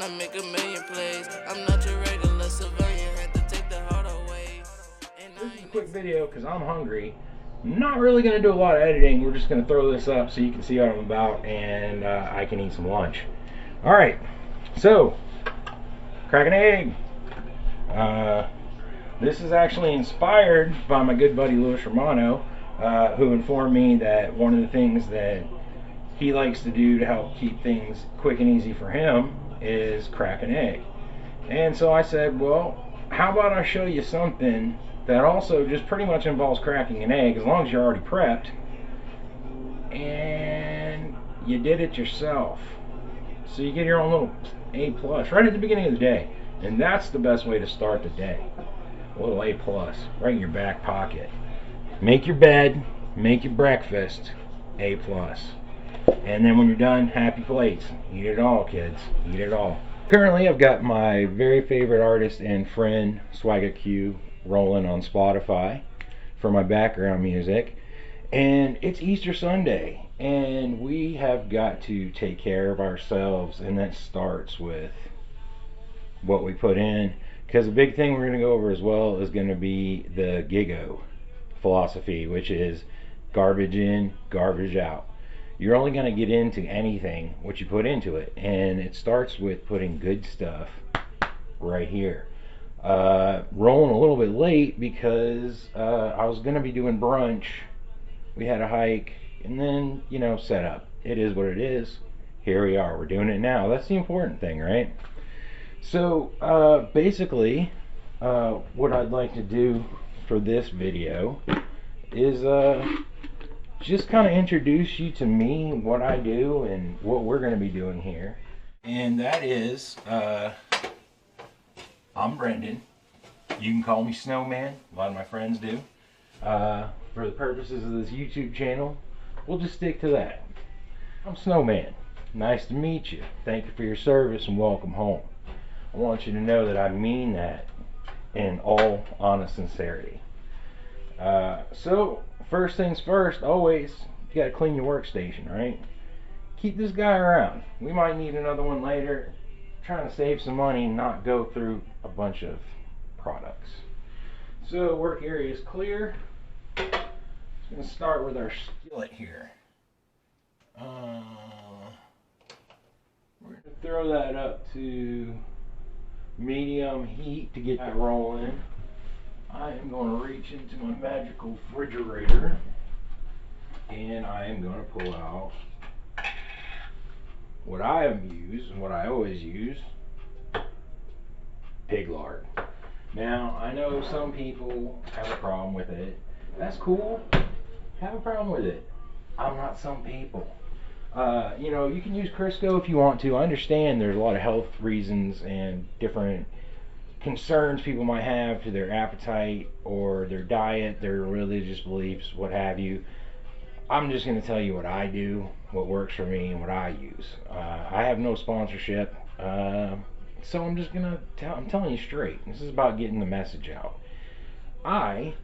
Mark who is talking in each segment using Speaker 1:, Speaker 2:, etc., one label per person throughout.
Speaker 1: trying to make a million plays. I'm not your regular civilian, had to take the heart away.
Speaker 2: This is a quick video because I'm hungry. Not really going to do a lot of editing. We're just going to throw this up so you can see what I'm about, and I can eat some lunch. Alright, so, crack an egg. This is actually inspired by my good buddy Louis Romano, who informed me that one of the things that he likes to do to help keep things quick and easy for him is crack an egg. And so I said, well, how about I show you something that also just pretty much involves cracking an egg, as long as you're already prepped and you did it yourself. So you get your own little A plus right at the beginning of the day, and that's the best way to start the day. A little A plus right in your back pocket. Make your bed, make your breakfast, A plus. And then when you're done, happy plates. Eat it all, kids. Eat it all. Currently, I've got my very favorite artist and friend, Swagga Q, rolling on Spotify for my background music. And it's Easter Sunday, and we have got to take care of ourselves, and that starts with what we put in. Because the big thing we're going to go over as well is going to be the GIGO philosophy, which is garbage in, garbage out. You're only going to get into anything what you put into it, and it starts with putting good stuff right here. Rolling a little bit late because I was going to be doing brunch. We had a hike, and then, you know, set up. It is what it is. Here we are. We're doing it now. That's the important thing, right? So basically, what I'd like to do for this video is just kind of introduce you to me, what I do, and what we're going to be doing here. And that is, I'm Brendan. You can call me SnowMan. A lot of my friends do. For the purposes of this YouTube channel, we'll just stick to that. I'm SnowMan. Nice to meet you. Thank you for your service and welcome home. I want you to know that I mean that in all honest sincerity. So, first things first, always, you gotta clean your workstation, right? Keep this guy around. We might need another one later. Trying to save some money and not go through a bunch of products. So, work area is clear. Just gonna start with our skillet here. We're gonna throw that up to medium heat to get that rolling. I am going to reach into my magical refrigerator, and I am going to pull out what I have used and what I always use, pig lard. Now, I know some people have a problem with it. That's cool. Have a problem with it. I'm not some people. You know, you can use Crisco if you want to. I understand there's a lot of health reasons and different concerns people might have to their appetite or their diet, their religious beliefs, what have you. I'm just going to tell you what I do, what works for me, and what I use. I have no sponsorship, so I'm just going to I'm telling you straight. This is about getting the message out. I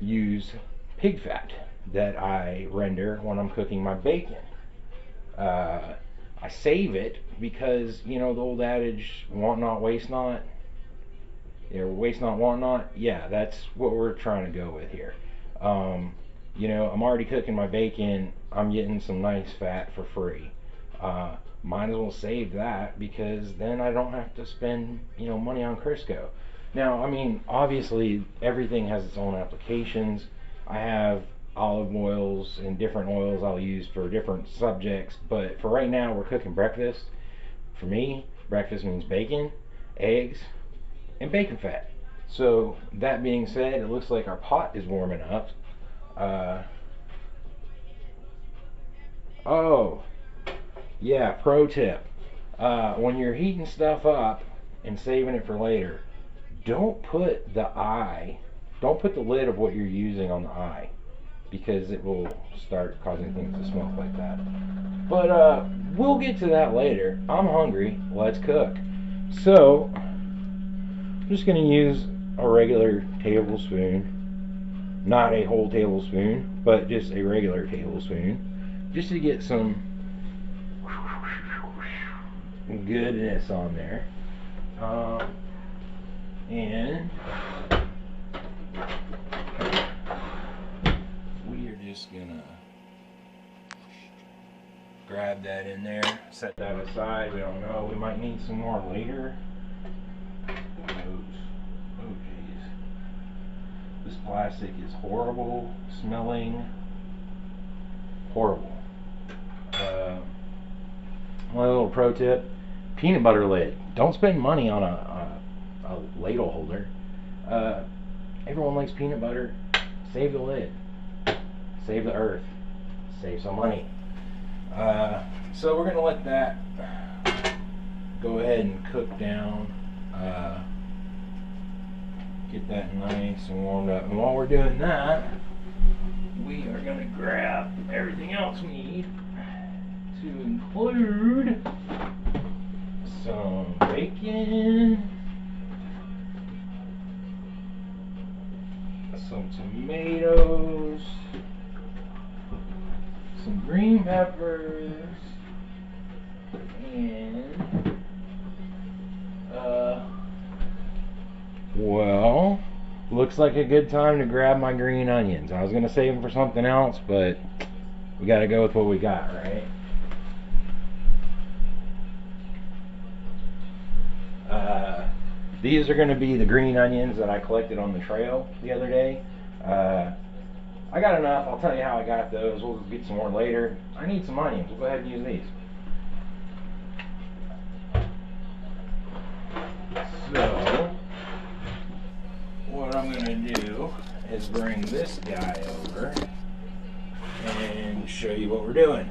Speaker 2: use pig fat that I render when I'm cooking my bacon. I save it because, you know, the old adage, want not, waste not. Yeah, waste not, want not. Yeah, that's what we're trying to go with here. You know, I'm already cooking my bacon. I'm getting some nice fat for free. Might as well save that because then I don't have to spend, you know, money on Crisco. Now, I mean, obviously everything has its own applications. I have olive oils and different oils I'll use for different subjects, but for right now we're cooking breakfast. For me, breakfast means bacon, eggs, and bacon fat. So that being said, it looks like our pot is warming up. Oh yeah, pro tip, when you're heating stuff up and saving it for later, don't put the lid of what you're using on the eye, because it will start causing things to smoke like that. But we'll get to that later. I'm hungry. Let's cook. So I'm just going to use a regular tablespoon, not a whole tablespoon, but just a regular tablespoon, just to get some goodness on there. And we are just gonna grab that in there, set that aside. We don't know, we might need some more later. Oh geez, this plastic is horrible smelling, horrible. My little pro tip: peanut butter lid. Don't spend money on a ladle holder. Everyone likes peanut butter. Save the lid. Save the earth. Save some money. So we're going to let that go ahead and cook down. Get that nice and warmed up. And while we're doing that, we are going to grab everything else we need, to include some bacon, some tomatoes, some green peppers, and well, looks like a good time to grab my green onions. I was gonna save them for something else, but we gotta go with what we got, right? These are gonna be the green onions that I collected on the trail the other day. I got enough. I'll tell you how I got those. We'll get some more later. I need some onions. We'll go ahead and use these. So, what I'm going to do is bring this guy over and show you what we're doing.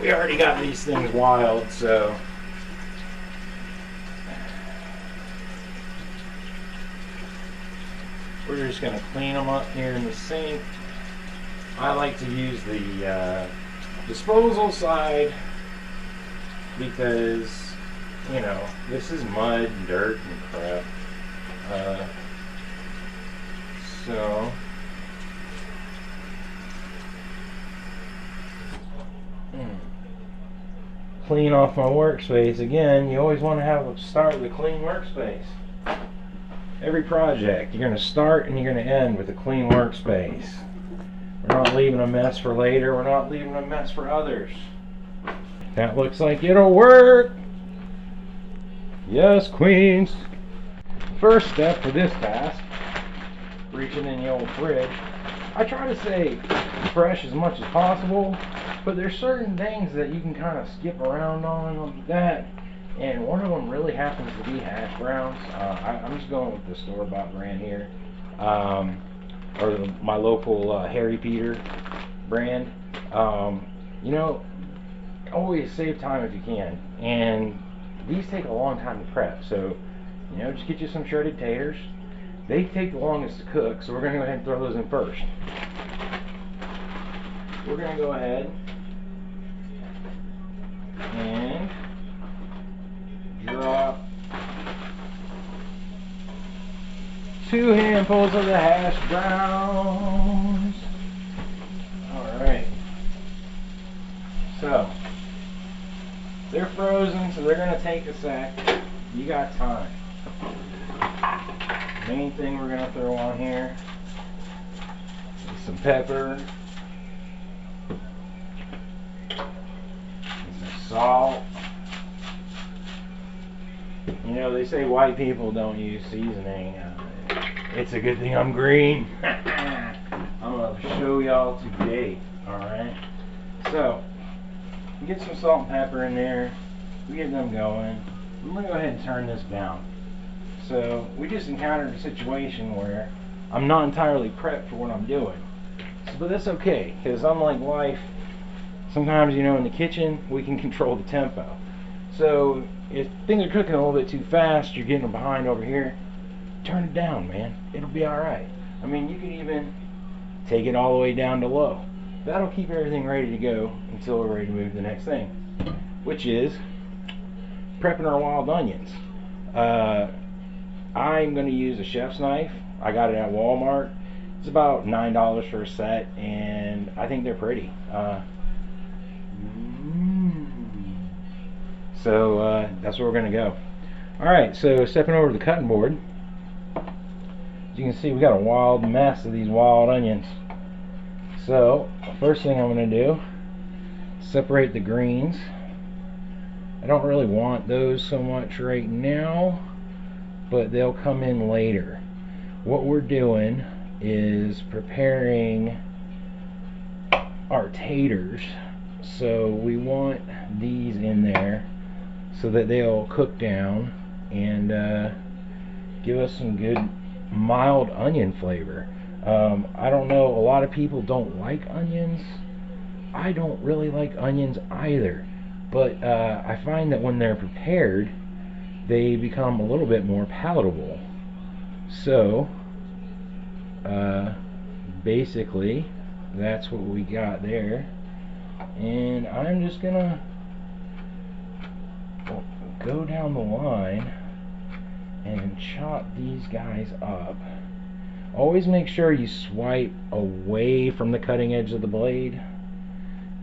Speaker 2: We already got these things wild, so we're just going to clean them up here in the sink. I like to use the disposal side because, you know, this is mud and dirt and crap. So clean off my workspace again. You always want to have start with a clean workspace. Every project, you're going to start and you're going to end with a clean workspace. We're not leaving a mess for later. We're not leaving a mess for others. That looks like it'll work. Yes, queens. First step for this task, reaching in the old fridge. I try to stay fresh as much as possible, but there's certain things that you can kind of skip around on like that. And one of them really happens to be hash browns. I'm just going with the store-bought brand here, or my local Harry Peter brand. You know, always save time if you can. And these take a long time to prep, so you know, just get you some shredded taters. They take the longest to cook, so we're going to go ahead and throw those in first. We're going to go ahead and drop 2 handfuls of the hash browns. Alright. So, they're frozen, so they're going to take a sec. You got time. Main thing we're going to throw on here is some pepper, and some salt. You know, they say white people don't use seasoning. It's a good thing I'm green. I'm going to show y'all today. Alright? So, get some salt and pepper in there. We get them going. I'm going to go ahead and turn this down. So, we just encountered a situation where I'm not entirely prepped for what I'm doing. So, but that's okay, because unlike life, sometimes, you know, in the kitchen, we can control the tempo. So, if things are cooking a little bit too fast, you're getting behind over here, turn it down, man. It'll be alright. I mean, you can even take it all the way down to low. That'll keep everything ready to go until we're ready to move to the next thing, which is prepping our wild onions. I'm going to use a chef's knife. I got it at Walmart. It's about $9 for a set, and I think they're pretty. So that's where we're going to go. Alright, so stepping over to the cutting board. As you can see, we got a wild mess of these wild onions. So, first thing I'm going to do, separate the greens. I don't really want those so much right now, but they'll come in later. What we're doing is preparing our taters. So we want these in there so that they'll cook down and give us some good mild onion flavor. I don't know, a lot of people don't like onions. I don't really like onions either, but I find that when they're prepared, they become a little bit more palatable. So basically that's what we got there, and I'm just gonna go down the line and chop these guys up. Always make sure you swipe away from the cutting edge of the blade.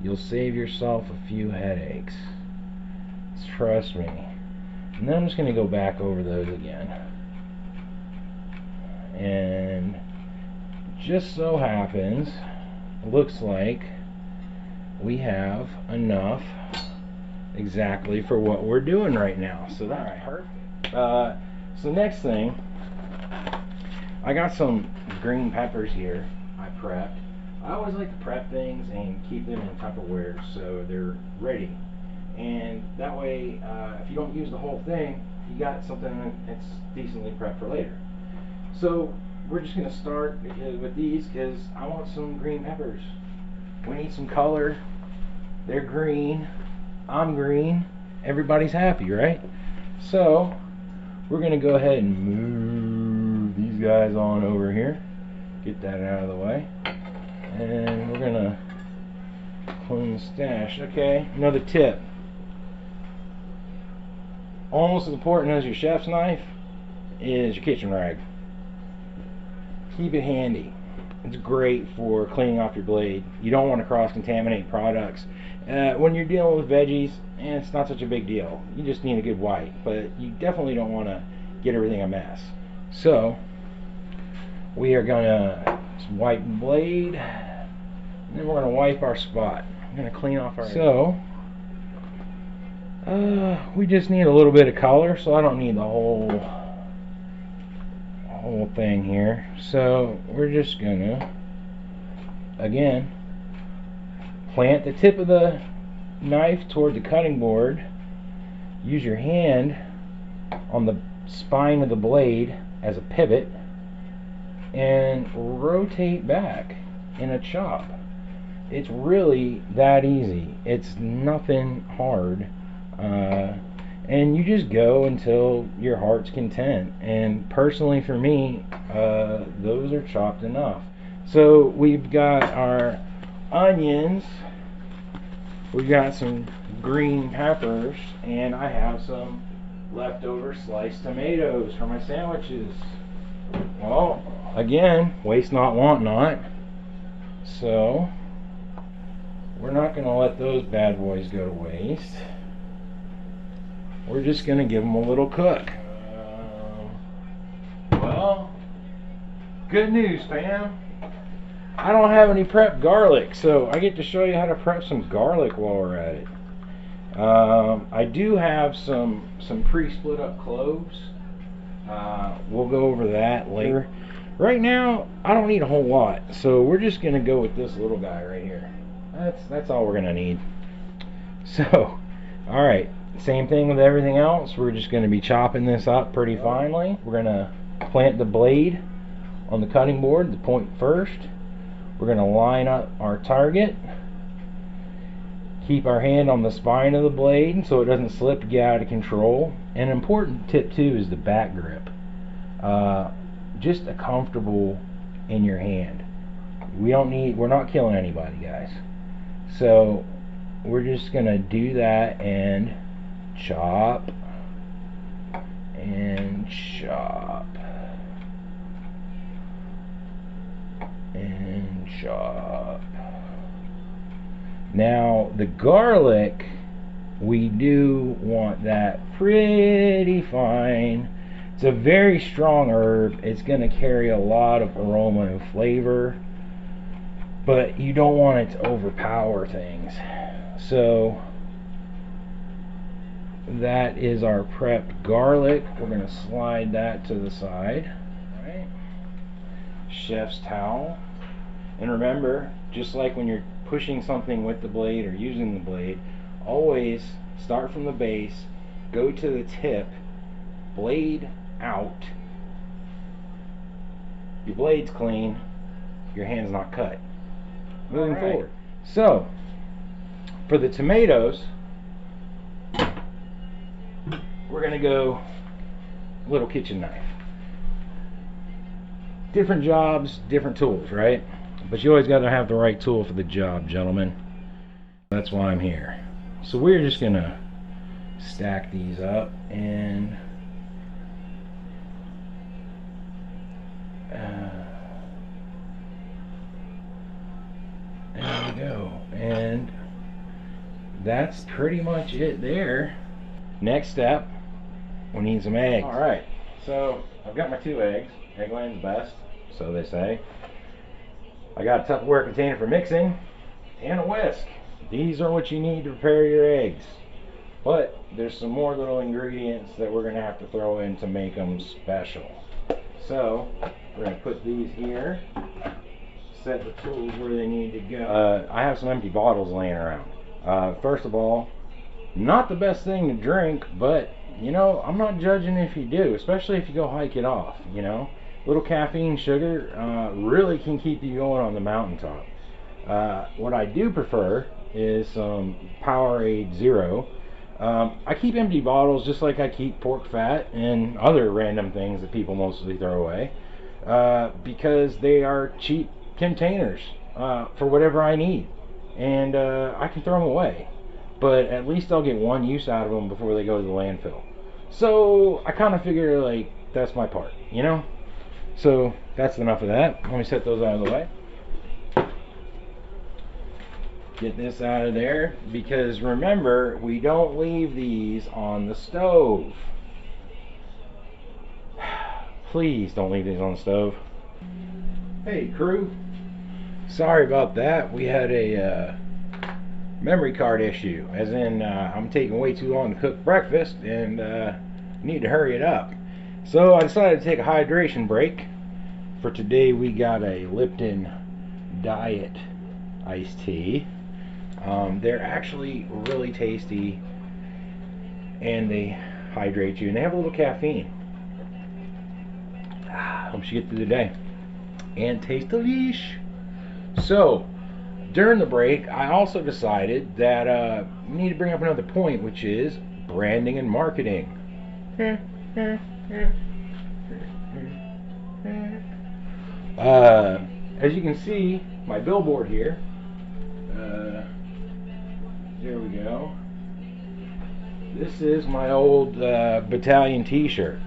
Speaker 2: You'll save yourself a few headaches, trust me. And then I'm just going to go back over those again, and just so happens, looks like we have enough exactly for what we're doing right now. So that's perfect. So next thing, I got some green peppers here I prepped. I always like to prep things and keep them in Tupperware so they're ready. And that way, if you don't use the whole thing, you got something that's decently prepped for later. So we're just going to start with these because I want some green peppers. We need some color. They're green. I'm green. Everybody's happy, right? So we're going to go ahead and move these guys on over here. Get that out of the way. And we're going to clean the stash. Okay, another tip. Almost as important as your chef's knife is your kitchen rag. Keep it handy. It's great for cleaning off your blade. You don't want to cross-contaminate products. When you're dealing with veggies, it's not such a big deal. You just need a good wipe, but you definitely don't want to get everything a mess. So we are going to wipe the blade, and then we're going to wipe our spot. I'm going to clean off our... So we just need a little bit of color, so I don't need the whole thing here. So we're just gonna, again, plant the tip of the knife toward the cutting board. Use your hand on the spine of the blade as a pivot and rotate back in a chop. It's really that easy. It's nothing hard. And you just go until your heart's content. And personally for me, those are chopped enough. So we've got our onions, we've got some green peppers, and I have some leftover sliced tomatoes for my sandwiches. Well, again, waste not, want not. So we're not going to let those bad boys go to waste. We're just going to give them a little cook. Well, good news, fam. I don't have any prepped garlic, so I get to show you how to prep some garlic while we're at it. I do have some pre-split up cloves. We'll go over that later. Right now, I don't need a whole lot, so we're just going to go with this little guy right here. That's all we're going to need. So, alright. Same thing with everything else. We're just going to be chopping this up pretty finely. We're going to plant the blade on the cutting board, the point first. We're going to line up our target. Keep our hand on the spine of the blade so it doesn't slip to get out of control. An important tip too is the back grip. Just a comfortable in your hand. We're not killing anybody, guys. So we're just going to do that and chop and chop and chop. Now the garlic we do want that pretty fine. It's a very strong herb. It's going to carry a lot of aroma and flavor, but you don't want it to overpower things. So that is our prepped garlic. We're going to slide that to the side. All right. Chef's towel. And remember, just like when you're pushing something with the blade or using the blade, always start from the base, go to the tip, blade out. Your blade's clean, your hand's not cut. Moving forward. So, for the tomatoes, we're going to go little kitchen knife. Different jobs, different tools, right? But you always got to have the right tool for the job, gentlemen. That's why I'm here. So we're just going to stack these up and there we go. And that's pretty much it there. Next step, we need some eggs. Alright, so I've got my 2 eggs. Eggland's best, so they say. I got a Tupperware container for mixing and a whisk. These are what you need to prepare your eggs. But there's some more little ingredients that we're going to have to throw in to make them special. So we're going to put these here, set the tools where they need to go. I have some empty bottles laying around. First of all, not the best thing to drink, but you know, I'm not judging if you do, especially if you go hike it off, you know. Little caffeine sugar really can keep you going on the mountaintop. What I do prefer is some Powerade Zero. I keep empty bottles just like I keep pork fat and other random things that people mostly throw away, because they are cheap containers for whatever I need, and I can throw them away, but at least I'll get one use out of them before they go to the landfill. So I kind of figure like that's my part, you know. So that's enough of that. Let me set those out of the way. Get this out of there, because remember, we don't leave these on the stove. Please don't leave these on the stove. Hey crew, sorry about that. We had a memory card issue, as in I'm taking way too long to cook breakfast and need to hurry it up. So I decided to take a hydration break. For today we got a Lipton Diet iced tea. They're actually really tasty and they hydrate you, and they have a little caffeine. Helps you get through the day and taste delish. So during the break, I also decided that we need to bring up another point, which is branding and marketing. As you can see, my billboard here. There we go. This is my old battalion t-shirt.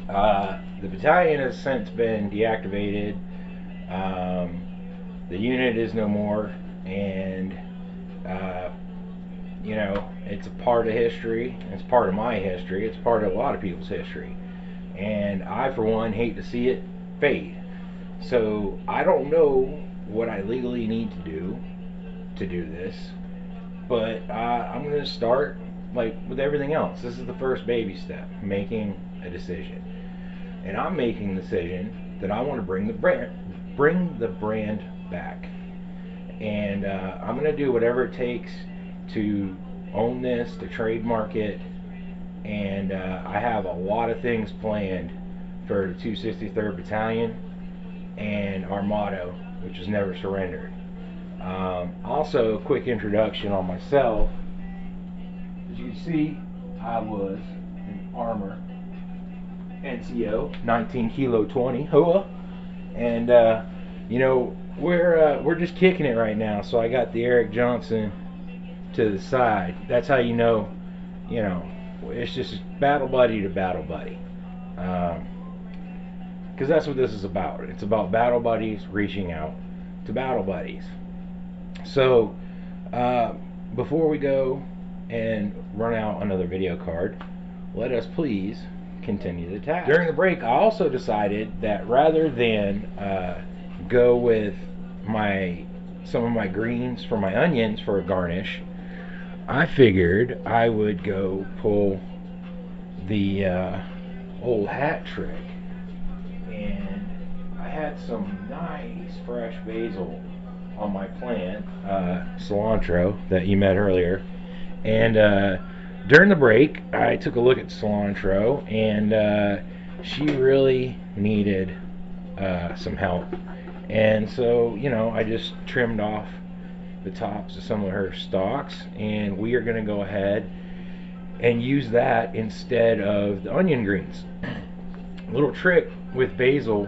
Speaker 2: The battalion has since been deactivated. The unit is no more, and you know, it's a part of history. It's part of my history. It's part of a lot of people's history, and I, for one, hate to see it fade. So I don't know what I legally need to do this, but I'm going to start like with everything else. This is the first baby step, making a decision, and I'm making the decision that I want to bring the brand back, and I'm going to do whatever it takes to own this, to trademark it, and I have a lot of things planned for the 263rd Battalion and our motto, which is never surrendered. Also, a quick introduction on myself. As you can see, I was an armor NCO, 19 Kilo 20, hoa, and you know, we're just kicking it right now. So I got the Eric Johnson to the side. That's how you know, it's just battle buddy to battle buddy. Because that's what this is about. It's about battle buddies reaching out to battle buddies. So before we go and run out another video card. Let us please continue the task. During the break, I also decided that rather than go with some of my greens for my onions for a garnish, I figured I would go pull the old hat trick. And I had some nice fresh basil on my plant, cilantro that you met earlier. And during the break, I took a look at cilantro, and she really needed some help. And so, I just trimmed off the tops of some of her stalks, and we are going to go ahead and use that instead of the onion greens. A little trick with basil,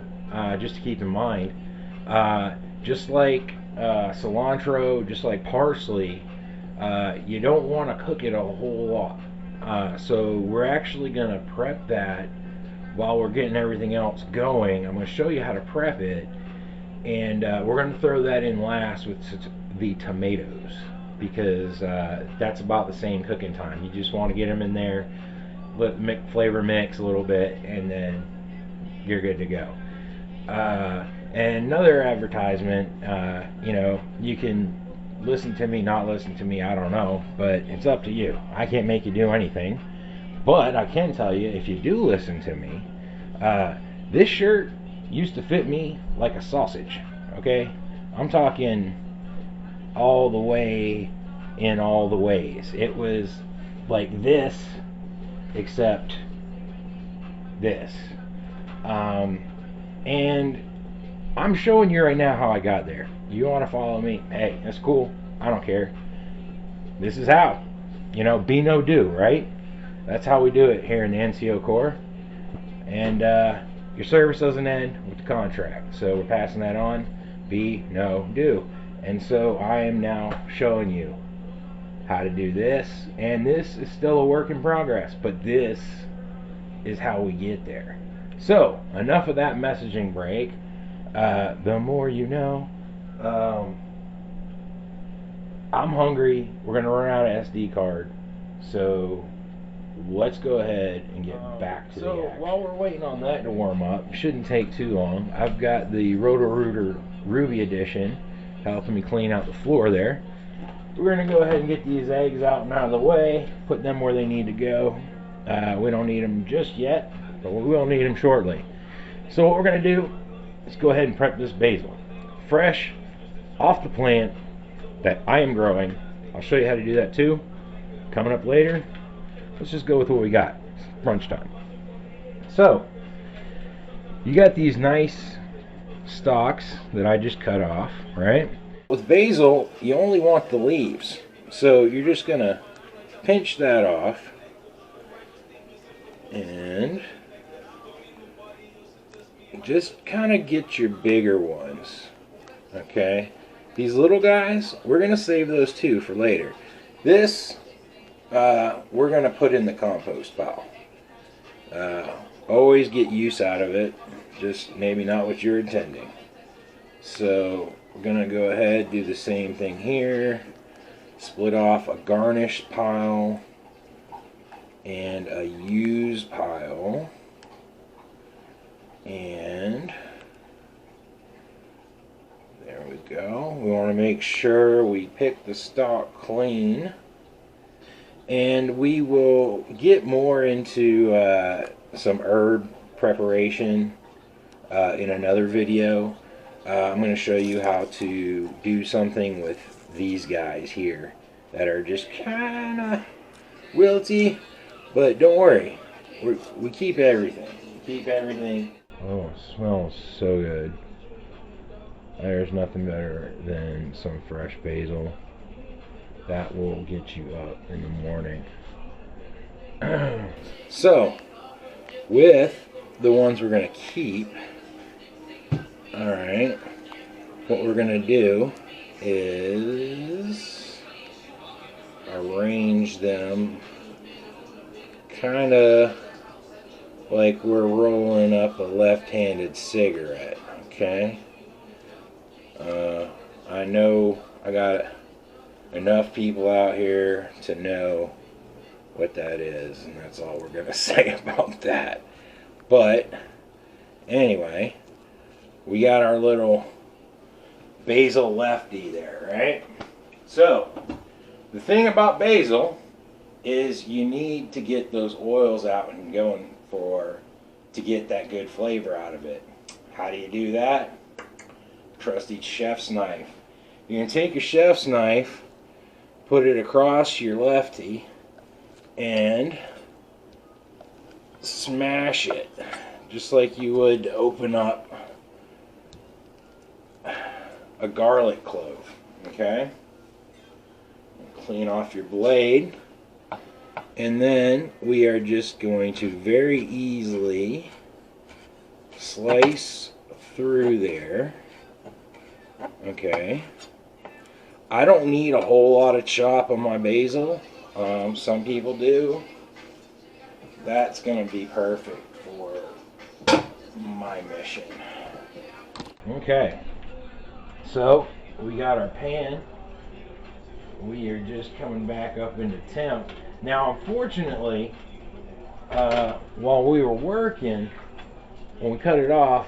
Speaker 2: just to keep in mind, just like cilantro, just like parsley, you don't want to cook it a whole lot. So we're actually going to prep that while we're getting everything else going. I'm going to show you how to prep it, and we're going to throw that in last with the tomatoes, because that's about the same cooking time. You just want to get them in there, let flavor mix a little bit, and then you're good to go. And another advertisement, you can listen to me, not listen to me, I don't know, but it's up to you. I can't make you do anything, but I can tell you, if you do listen to me, this shirt used to fit me like a sausage, okay? I'm talking all the way in all the ways. It was like this, except this. And I'm showing you right now how I got there. You want to follow me? Hey, that's cool. I don't care. This is how. Be no do, right? That's how we do it here in the NCO Corps. And your service doesn't end with the contract. So we're passing that on. Be no do. And so I am now showing you how to do this. And this is still a work in progress, but this is how we get there. So, enough of that messaging break. The more you know. I'm hungry. We're going to run out of SD card. So, let's go ahead and get back to the action. So, while we're waiting on that to warm up, shouldn't take too long, I've got the Roto-Rooter Ruby Edition helping me clean out the floor there. We're going to go ahead and get these eggs out and out of the way, put them where they need to go. We don't need them just yet, but we will need them shortly. So what we're going to do is go ahead and prep this basil. Fresh, off the plant that I am growing. I'll show you how to do that too, coming up later. Let's just go with what we got. It's brunch time. So, you got these nice stalks that I just cut off, right? With basil, you only want the leaves. So you're just going to pinch that off. And just kind of get your bigger ones, okay? These little guys, we're going to save those too for later. This, we're going to put in the compost pile. Always get use out of it, just maybe not what you're intending. So we're going to go ahead, do the same thing here. Split off a garnished pile and a used pile, and there we go. We want to make sure we pick the stalk clean, and we will get more into some herb preparation in another video. I'm going to show you how to do something with these guys here that are just kind of wilty. But don't worry, we keep everything. Keep everything. Oh, it smells so good. There's nothing better than some fresh basil. That will get you up in the morning. So, with the ones we're going to keep, alright, what we're going to do is arrange them kind of like we're rolling up a left-handed cigarette, okay? I know I got enough people out here to know what that is, and that's all we're going to say about that. But anyway, we got our little basil lefty there, right? So the thing about basil is you need to get those oils out and going to get that good flavor out of it. How do you do that? Trusty chef's knife. You can take your chef's knife, put it across your lefty, and smash it just like you would open up a garlic clove. Okay? Clean off your blade, and then we are just going to very easily slice through there. Okay, I don't need a whole lot of chop on my basil. Some people do. That's going to be perfect for my mission. Okay, so we got our pan. We are just coming back up into temp. Now, unfortunately, while we were working, when we cut it off,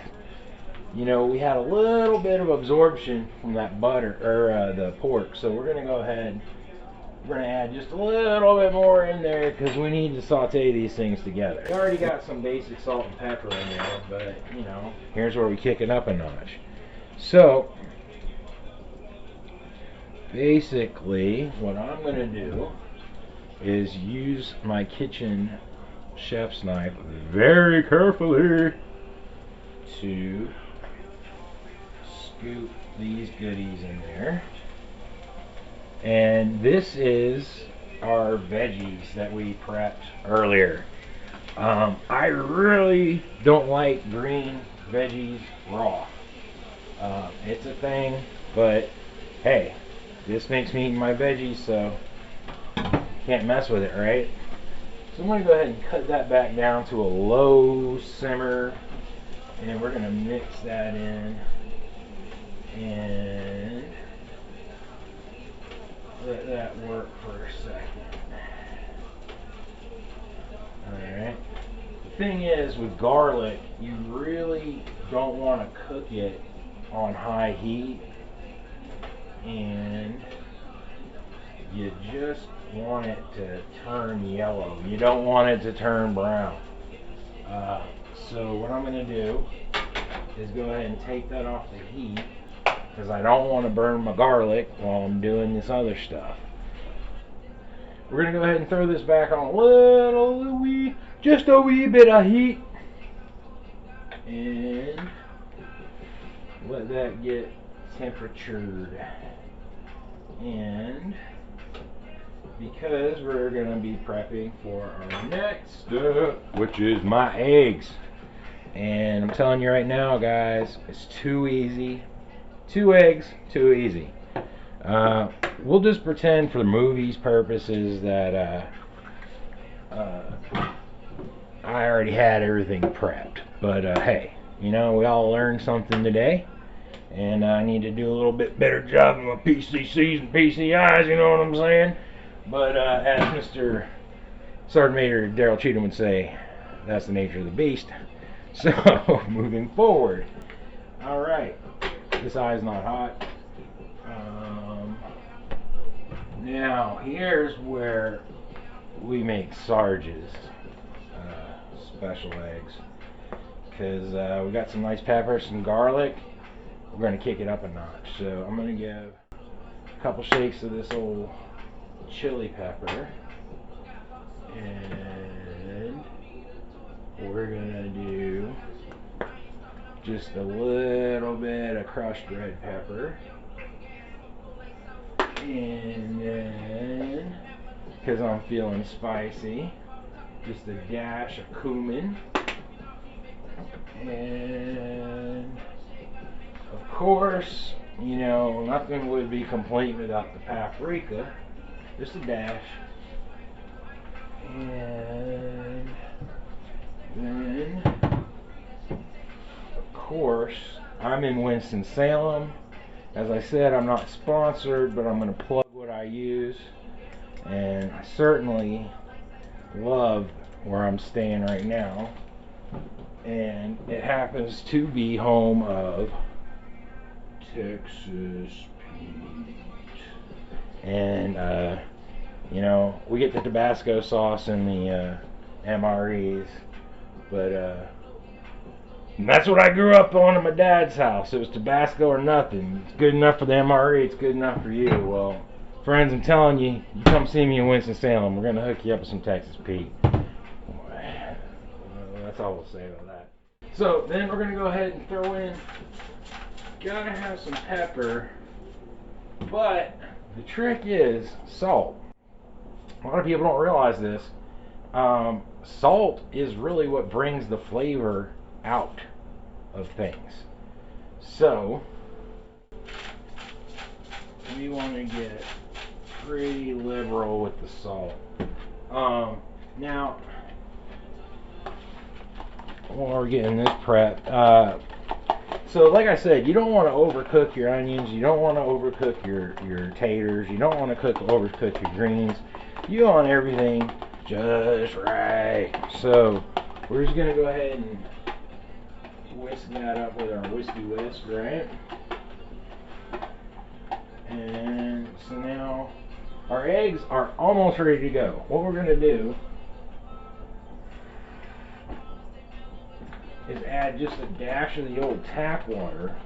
Speaker 2: you know, we had a little bit of absorption from that butter, or the pork. So we're going to go ahead, we're going to add just a little bit more in there because we need to saute these things together. We already got some basic salt and pepper in there, but, you know, here's where we kick it up a notch. So basically, what I'm going to do is use my kitchen chef's knife very carefully to scoop these goodies in there. And this is our veggies that we prepped earlier. I really don't like green veggies raw. It's a thing, but hey, this makes me eat my veggies, so can't mess with it, right? So I'm going to go ahead and cut that back down to a low simmer, and we're going to mix that in and let that work for a second. Alright. The thing is, with garlic, you really don't want to cook it on high heat, and you just want it to turn yellow. You don't want it to turn brown. So what I'm going to do is go ahead and take that off the heat, because I don't want to burn my garlic while I'm doing this other stuff. We're going to go ahead and throw this back on just a wee bit of heat, and let that get temperatured. And because we're going to be prepping for our next step, which is my eggs. And I'm telling you right now, guys, it's too easy. 2 eggs, too easy. We'll just pretend for the movie's purposes that I already had everything prepped. But hey, you know, we all learned something today. And I need to do a little bit better job of my PCCs and PCIs, you know what I'm saying? But as Mr. Sergeant Major Daryl Cheatham would say, that's the nature of the beast. So, moving forward. Alright, this eye's not hot. Now, here's where we make Sarge's special eggs. Because we got some nice peppers, some garlic. We're going to kick it up a notch. So, I'm going to give a couple shakes of this old chili pepper. And we're gonna do just a little bit of crushed red pepper, and then, because I'm feeling spicy, just a dash of cumin, and of course, you know, nothing would be complete without the paprika. Just a dash. And then, of course, I'm in Winston-Salem. As I said, I'm not sponsored, but I'm going to plug what I I use, and I certainly love where I'm staying right now. And it happens to be home of Texas Pete. And you know, we get the Tabasco sauce in the MREs, but that's what I grew up on in my dad's house. It was Tabasco or nothing. It's good enough for the MRE, it's good enough for you. Well, friends, I'm telling you, you come see me in Winston-Salem, we're going to hook you up with some Texas Pete. That's all we'll say about that. So then we're going to go ahead and throw in, gotta have some pepper, but the trick is salt. A lot of people don't realize this. Salt is really what brings the flavor out of things. So we want to get pretty liberal with the salt. Now, while we're getting this prep, so like I said, you don't want to overcook your onions, you don't want to overcook your taters, you don't want to overcook your greens. You want everything just right. So we're just gonna go ahead and whisk that up with our whiskey whisk, right? And so now our eggs are almost ready to go. What we're gonna do is add just a dash of the old tap water.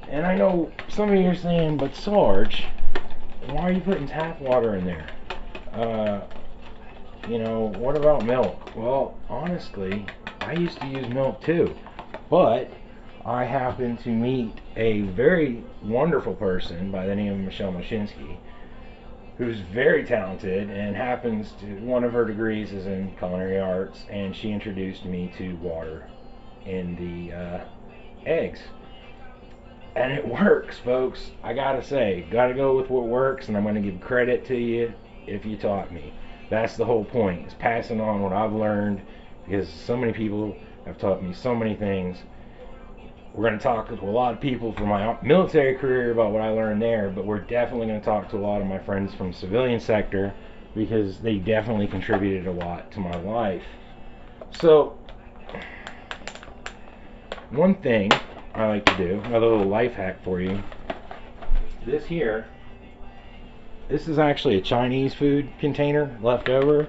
Speaker 2: And I know some of you are saying, but Sarge, why are you putting tap water in there? You know, what about milk? Well, honestly, I used to use milk too, but I happened to meet a very wonderful person by the name of Michelle Mashinsky, who's very talented and happens to, one of her degrees is in culinary arts, and she introduced me to water in the eggs. And it works, folks. I gotta say, gotta go with what works, and I'm gonna give credit to you if you taught me. That's the whole point, is passing on what I've learned, because so many people have taught me so many things. We're going to talk to a lot of people from my military career about what I learned there, but we're definitely going to talk to a lot of my friends from the civilian sector, because they definitely contributed a lot to my life. So, one thing I like to do, another little life hack for you, this here, this is actually a Chinese food container left over.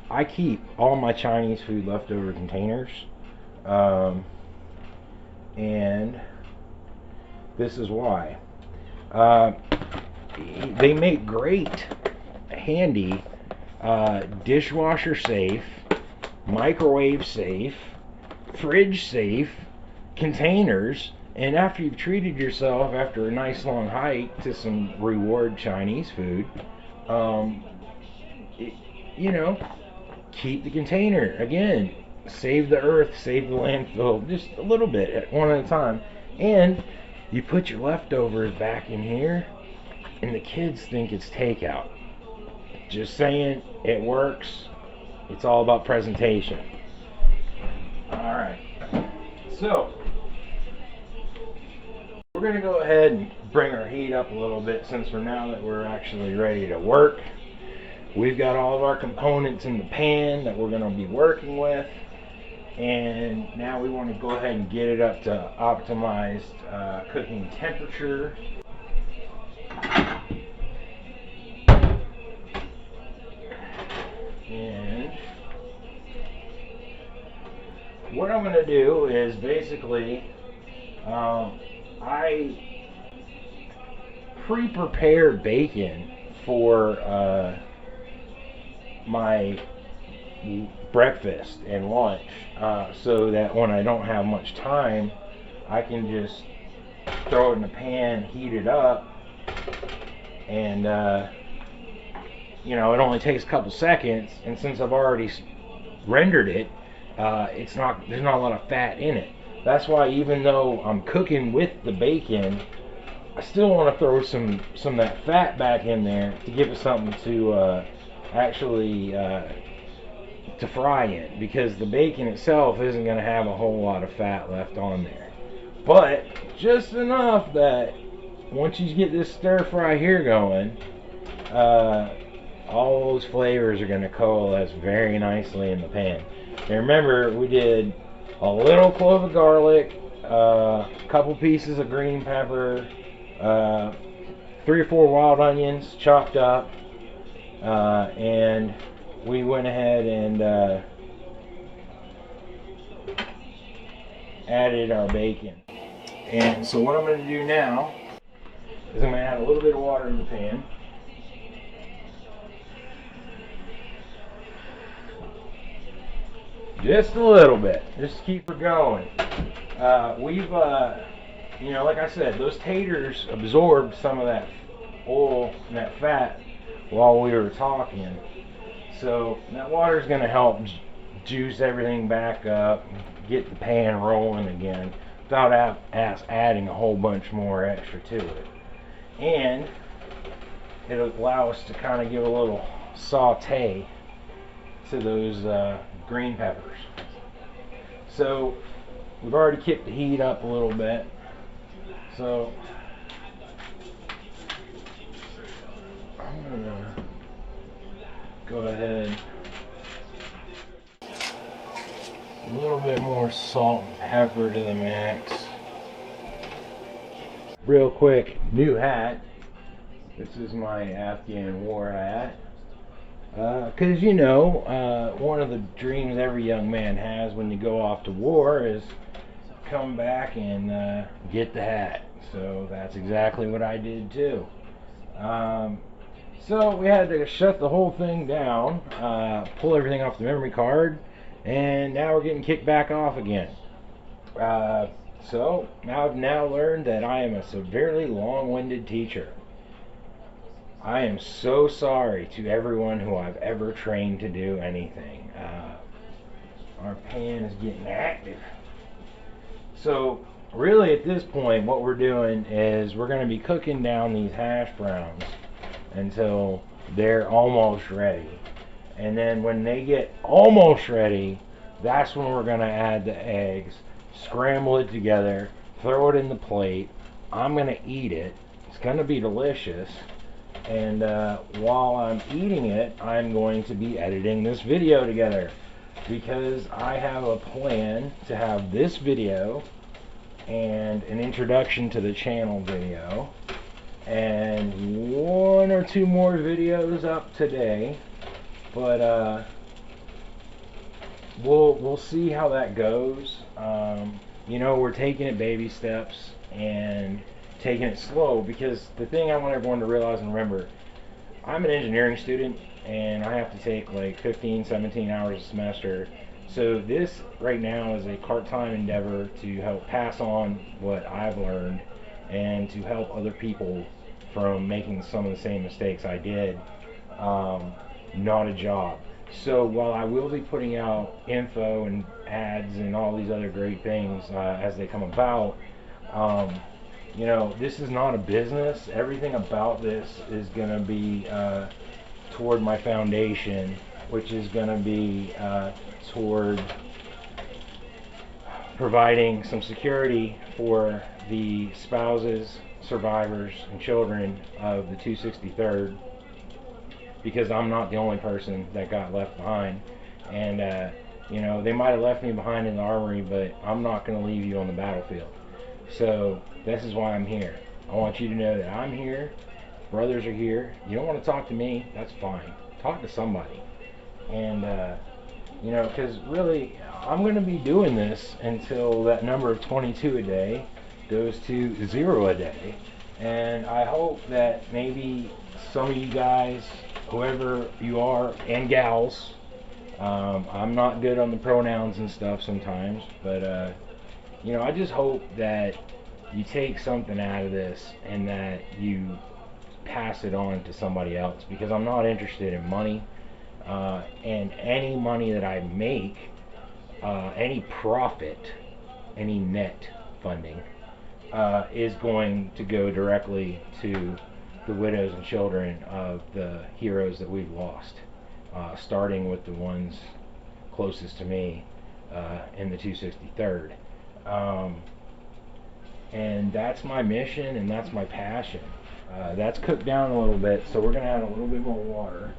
Speaker 2: I keep all my Chinese food leftover containers, and this is why. They make great, handy, dishwasher safe, microwave safe, fridge safe containers. And after you've treated yourself after a nice long hike to some reward Chinese food, you know, keep the container. Again, save the earth, save the landfill, just a little bit, one at a time. And you put your leftovers back in here, and the kids think it's takeout. Just saying, it works. It's all about presentation. Alright, so we're going to go ahead and bring our heat up a little bit, since for now that we're actually ready to work. We've got all of our components in the pan that we're going to be working with, and now we want to go ahead and get it up to optimized cooking temperature. And what I'm going to do is basically I pre-prepare bacon for my breakfast and lunch, so that when I don't have much time, I can just throw it in the pan, heat it up, and you know, it only takes a couple seconds, and since I've already rendered it, there's not a lot of fat in it. That's why, even though I'm cooking with the bacon, I still want to throw some of that fat back in there to give it something to actually to fry in, because the bacon itself isn't going to have a whole lot of fat left on there, but just enough that once you get this stir fry here going, all those flavors are going to coalesce very nicely in the pan. And remember, we did a little clove of garlic, a couple pieces of green pepper, 3 or 4 wild onions chopped up, and we went ahead and added our bacon. And so what I'm going to do now is I'm going to add a little bit of water in the pan. Just a little bit, just to keep it going. You know, like I said, those taters absorbed some of that oil and that fat while we were talking. So that water is going to help juice everything back up, get the pan rolling again, without us adding a whole bunch more extra to it. And it'll allow us to kind of give a little saute to those green peppers. So we've already kicked the heat up a little bit. So I'm gonna go ahead, a little bit more salt and pepper to the max. Real quick, new hat. This is my Afghan war hat. Because you know, one of the dreams every young man has when you go off to war is come back and get the hat. So that's exactly what I did too. So we had to shut the whole thing down, pull everything off the memory card, and now we're getting kicked back off again. So I've now learned that I am a severely long-winded teacher. I am so sorry to everyone who I've ever trained to do anything. Our pan is getting active. So really at this point what we're doing is we're going to be cooking down these hash browns until they're almost ready. And then when they get almost ready, that's when we're going to add the eggs, scramble it together, throw it in the plate. I'm going to eat it. It's going to be delicious. And while I'm eating it, I'm going to be editing this video together, because I have a plan to have this video and an introduction to the channel video and 1 or 2 more videos up today. But we'll see how that goes. You know, we're taking it baby steps and taking it slow, because the thing I want everyone to realize and remember, I'm an engineering student and I have to take like 15-17 hours a semester. So this right now is a part-time endeavor to help pass on what I've learned and to help other people from making some of the same mistakes I did. Not a job. So while I will be putting out info and ads and all these other great things as they come about, you know, this is not a business. Everything about this is going to be toward my foundation, which is going to be toward providing some security for the spouses, survivors, and children of the 263rd, because I'm not the only person that got left behind. And you know, they might have left me behind in the armory, but I'm not going to leave you on the battlefield. So this is why I'm here. I want you to know that I'm here. Brothers are here. You don't want to talk to me, that's fine. Talk to somebody. And you know, because really I'm going to be doing this until that number of 22 a day goes to 0 a day. And I hope that maybe some of you guys, whoever you are, and gals, I'm not good on the pronouns and stuff sometimes, but you know, I just hope that you take something out of this and that you pass it on to somebody else, because I'm not interested in money, and any money that I make, any profit, any net funding, is going to go directly to the widows and children of the heroes that we've lost, starting with the ones closest to me in the 263rd. And that's my mission and that's my passion. That's cooked down a little bit, so we're going to add a little bit more water.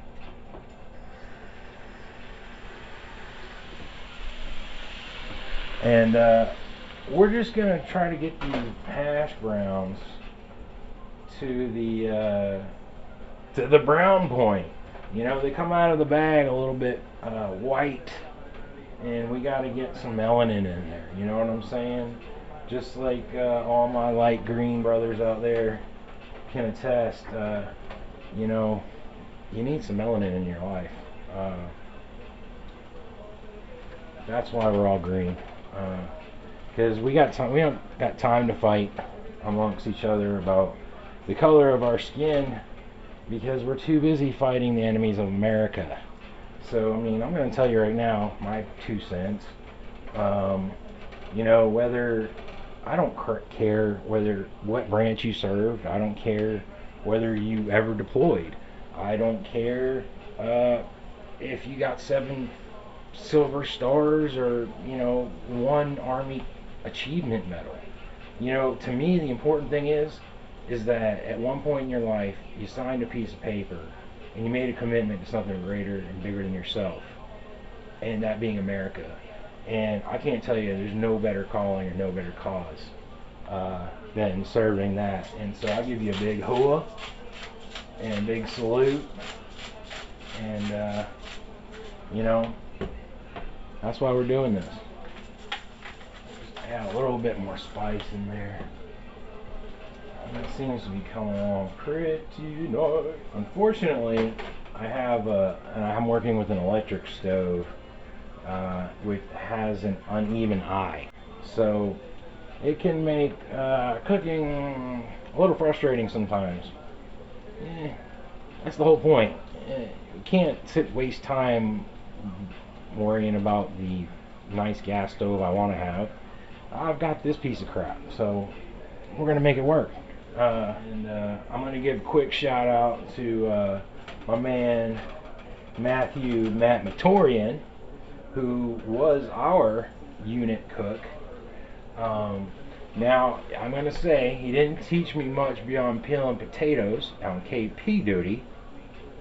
Speaker 2: And we're just going to try to get these hash browns to the brown point. You know, they come out of the bag a little bit white, and we got to get some melanin in there. You know what I'm saying? Just like all my light green brothers out there can attest, you know, you need some melanin in your life. That's why we're all green. Because we don't got time to fight amongst each other about the color of our skin, because we're too busy fighting the enemies of America. So, I mean, I'm going to tell you right now, my 2 cents. You know, whether I don't care what branch you served. I don't care whether you ever deployed. I don't care if you got 7 silver stars or, you know, 1 Army achievement medal. You know, to me, the important thing is that at one point in your life, you signed a piece of paper and you made a commitment to something greater and bigger than yourself, and that being America. And I can't tell you, there's no better calling or no better cause than serving that. And so I'll give you a big hoa and a big salute. And, you know, that's why we're doing this. Just add a little bit more spice in there. And it seems to be coming along pretty nice. Unfortunately, I'm working with an electric stove, which has an uneven eye. So it can make cooking a little frustrating sometimes. That's the whole point. You can't waste time worrying about the nice gas stove I want to have. I've got this piece of crap, so we're going to make it work. I'm going to give a quick shout out to my man Matt Matorian, who was our unit cook. Now, I'm going to say he didn't teach me much beyond peeling potatoes on KP duty.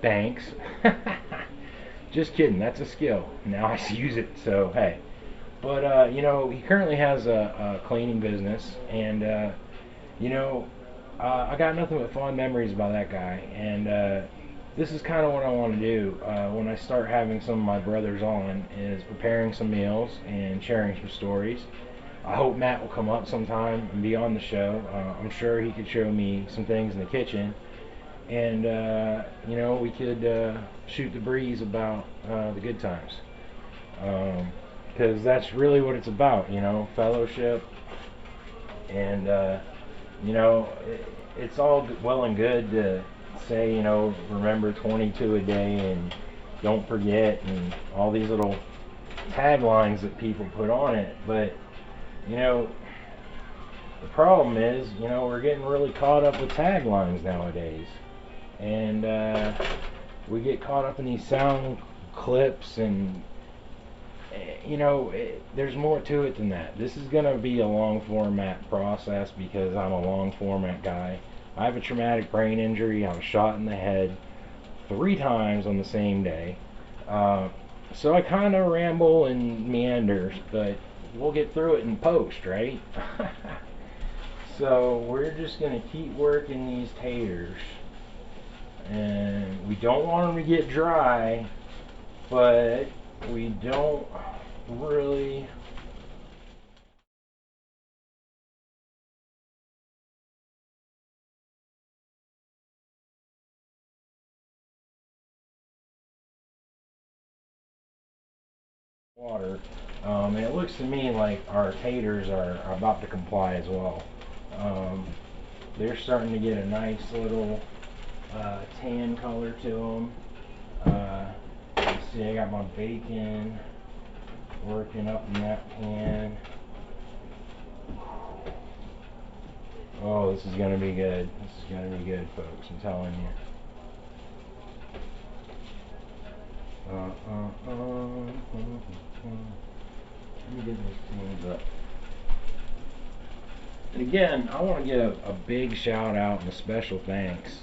Speaker 2: Thanks. Just kidding, that's a skill. Now I use it, so hey. But, you know, he currently has a cleaning business, and, you know, I got nothing but fond memories about that guy, and this is kind of what I want to do when I start having some of my brothers on, is preparing some meals and sharing some stories. I hope Matt will come up sometime and be on the show. I'm sure he could show me some things in the kitchen, and you know, we could shoot the breeze about the good times, because that's really what it's about, you know, fellowship. And you know, it's all well and good to say, you know, remember 22 a day and don't forget and all these little taglines that people put on it, but you know, the problem is, you know, we're getting really caught up with taglines nowadays, and we get caught up in these sound clips, and you know, there's more to it than that. This is going to be a long format process because I'm a long format guy. I have a traumatic brain injury. I was shot in the head 3 times on the same day. So I kind of ramble and meander, but we'll get through it in post, right? So we're just going to keep working these taters. And we don't want them to get dry, but we don't really water. And it looks to me like our taters are about to comply as well. They're starting to get a nice little tan color to them. You see, I got my bacon working up in that pan. Oh, this is going to be good. This is going to be good, folks. I'm telling you. Let me get these pans up. And again, I want to give a big shout out and a special thanks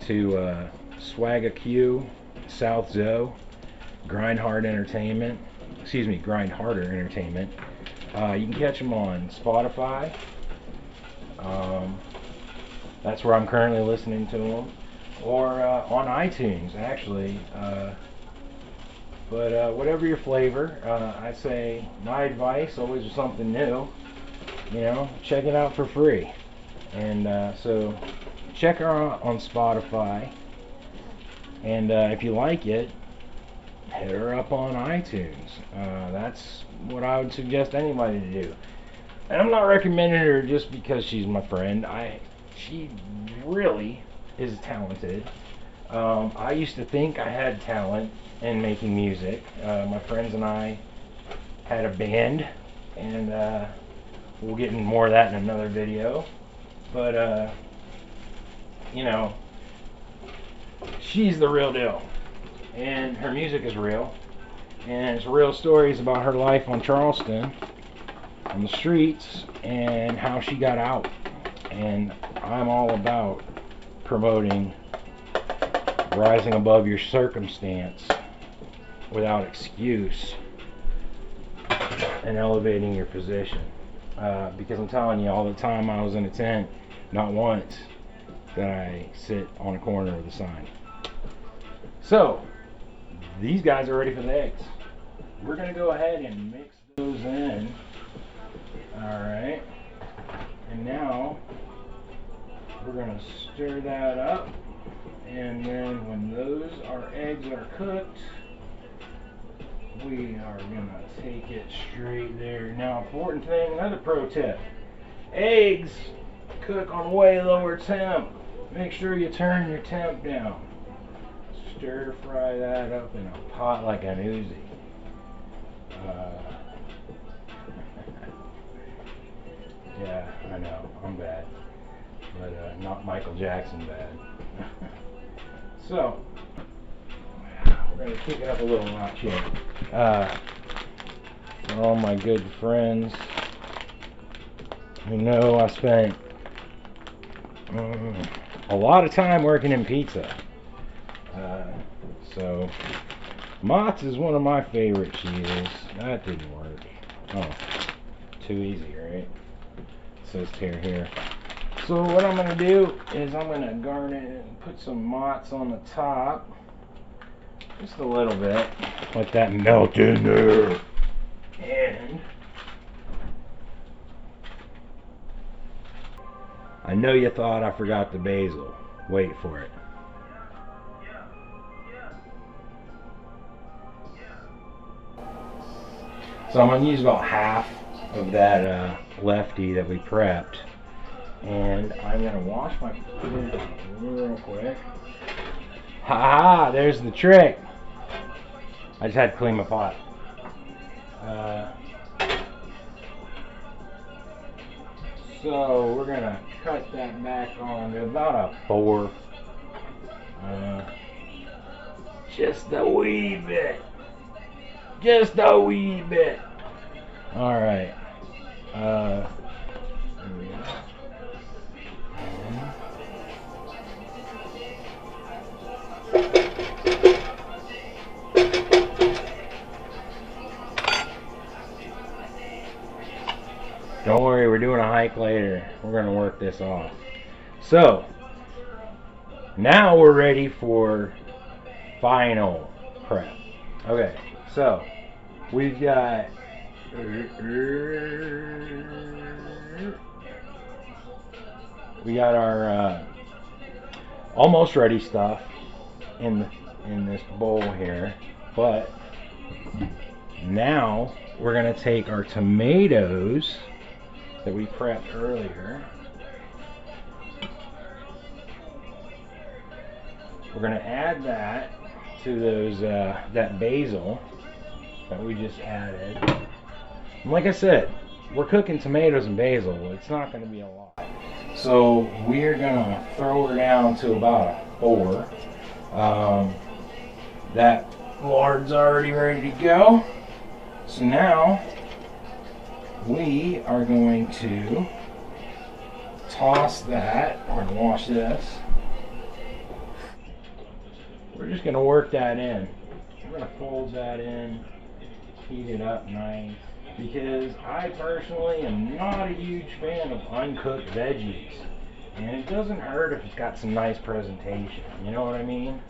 Speaker 2: to Swagga Q, South Zoe, Grind Harder Entertainment. You can catch them on Spotify. That's where I'm currently listening to them, or on iTunes actually. But whatever your flavor, I say my advice always is something new. Check it out for free. And so check her out on Spotify. And if you like it, hit her up on iTunes. That's what I would suggest anybody to do. And I'm not recommending her just because she's my friend. She really is talented. I used to think I had talent in making music. My friends and I had a band, and we'll get into more of that in another video. But she's the real deal, and her music is real, and it's real stories about her life on Charleston, on the streets, and how she got out. And I'm all about promoting rising above your circumstance without excuse and elevating your position. Because I'm telling you, all the time I was in a tent, not once did I sit on a corner with a sign. So, these guys are ready for the eggs. We're going to go ahead and mix those in. Alright. And now, we're going to stir that up. And then when those eggs are cooked, we are going to take it straight there. Now, important thing, another pro tip. Eggs cook on way lower temp. Make sure you turn your temp down. Stir fry that up in a pot like an Uzi. Yeah, I know, I'm bad. But not Michael Jackson bad. So, we're going to kick it up a little notch here. For all my good friends who know I spent a lot of time working in pizza. So, Mott's is one of my favorite cheeses. That didn't work. Oh, too easy, right? It says tear here. So what I'm going to do is I'm going to garnish and put some Mott's on the top. Just a little bit. Let that melt in there. And I know you thought I forgot the basil. Wait for it. So I'm going to use about half of that lefty that we prepped. And I'm going to wash my food real quick. Ha! There's the trick. I just had to clean my pot. So we're going to cut that back on to about a 4. Just a wee bit. Just a wee bit. Alright. There we go. Don't worry, we're doing a hike later. We're going to work this off. So, now we're ready for final prep. Okay, so we've got our almost ready stuff in this bowl here, but now we're going to take our tomatoes that we prepped earlier. We're going to add that to those that basil that we just added. And like I said, we're cooking tomatoes and basil. It's not going to be a lot. So we're going to throw her down to about a 4. That lard's already ready to go. So now we are going to toss that. We're gonna wash this. We're just gonna work that in. We're gonna fold that in, heat it up nice. Because I personally am not a huge fan of uncooked veggies. And it doesn't hurt if it's got some nice presentation, you know what I mean?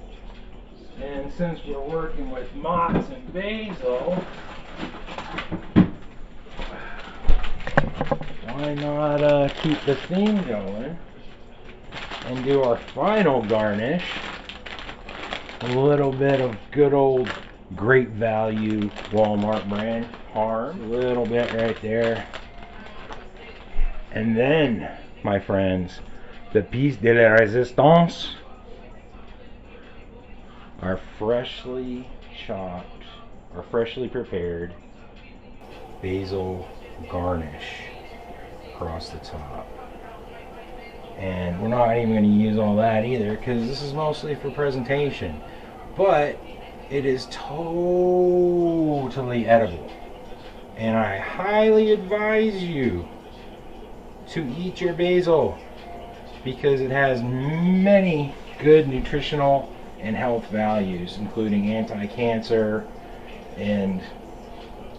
Speaker 2: And since we're working with mozz and basil, why not keep the theme going and do our final garnish? A little bit of good old Great Value Walmart brand parm, a little bit right there. And then, my friends, the piece de la resistance, our freshly chopped or freshly prepared basil garnish across the top. And we're not even going to use all that either because this is mostly for presentation, but it is totally edible, and I highly advise you to eat your basil because it has many good nutritional and health values, including anti-cancer, and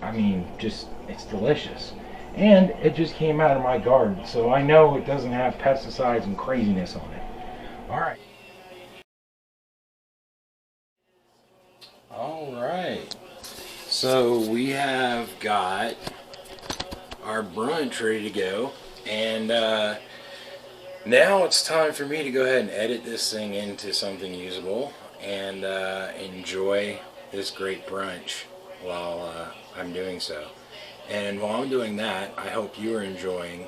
Speaker 2: I mean, just, it's delicious. And it just came out of my garden, so I know it doesn't have pesticides and craziness on it. Alright. Alright. So we have got our brunch ready to go. And now it's time for me to go ahead and edit this thing into something usable and enjoy this great brunch while I'm doing so. And while I'm doing that, I hope you are enjoying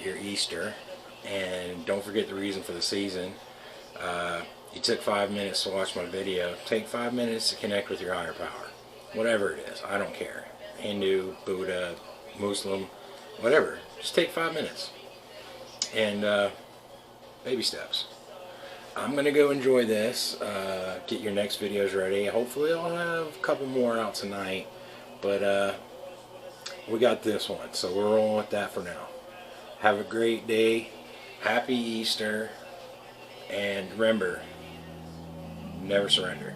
Speaker 2: your Easter. And don't forget the reason for the season. You took 5 minutes to watch my video. Take 5 minutes to connect with your higher power. Whatever it is, I don't care. Hindu, Buddha, Muslim, whatever. Just take 5 minutes. And baby steps. I'm going to go enjoy this. Get your next videos ready. Hopefully I'll have a couple more out tonight. But we got this one, so we're rolling with that for now. Have a great day. Happy Easter. And remember, never surrender.